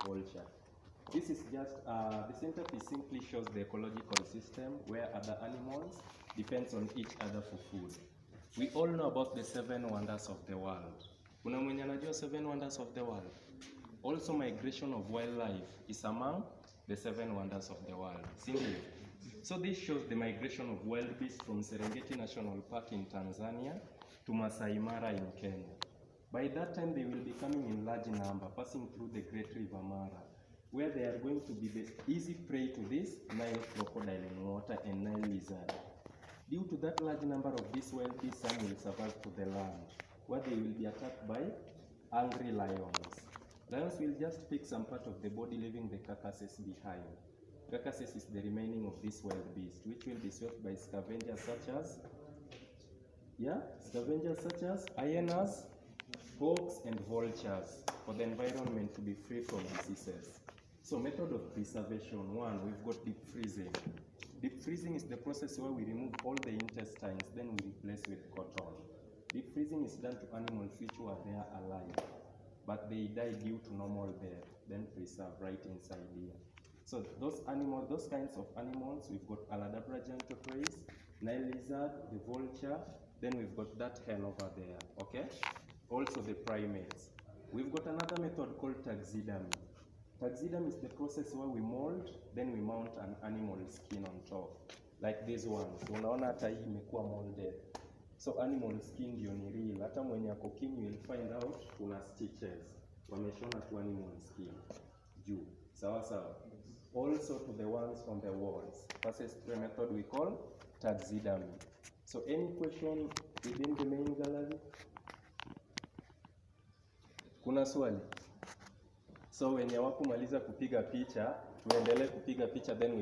vulture. This is just, the centerpiece simply shows the ecological system where other animals depends on each other for food. We all know about the 7 wonders of the world. Kuna mwenye anajua 7 wonders of the world? Also, migration of wildlife is among the 7 wonders of the world. Sindio? So this shows the migration of wild beasts from Serengeti National Park in Tanzania to Masai Mara in Kenya. By that time, they will be coming in large number, passing through the Great River Mara, where they are going to be the easy prey to this Nile crocodile in water and Nile lizard. Due to that large number of these wild beasts, some will survive to the land, where they will be attacked by angry lions. Lions will just pick some part of the body, leaving the carcasses behind. Carcasses is the remaining of this wild beast, which will be swept by scavengers such as hyenas, hawks, and vultures, for the environment to be free from diseases. So method of preservation, 1, we've got deep freezing. Deep freezing is the process where we remove all the intestines, then we replace with cotton. Deep freezing is done to animals which were there alive, but they die due to normal death, then preserve right inside here. So those kinds of animals, we've got Aladabra giant tortoise, Nile lizard, the vulture, then we've got that hen over there, okay? Also the primates. We've got another method called taxidermy. Taxidermy is the process where we mold, then we mount an animal skin on top, like these ones. Unaona hata hii imekuwa molded. So animal skin ndio ni real. Hata mwenye ako king will find out kuna stitches. Wameshona tu animal skin juu. Sawa sawa. Also to the ones on the walls. That's the method we call taxidermy. So any question within the main gallery? Kuna swali? So wenye wakumaliza kupiga picha, tuendelee kupiga picha then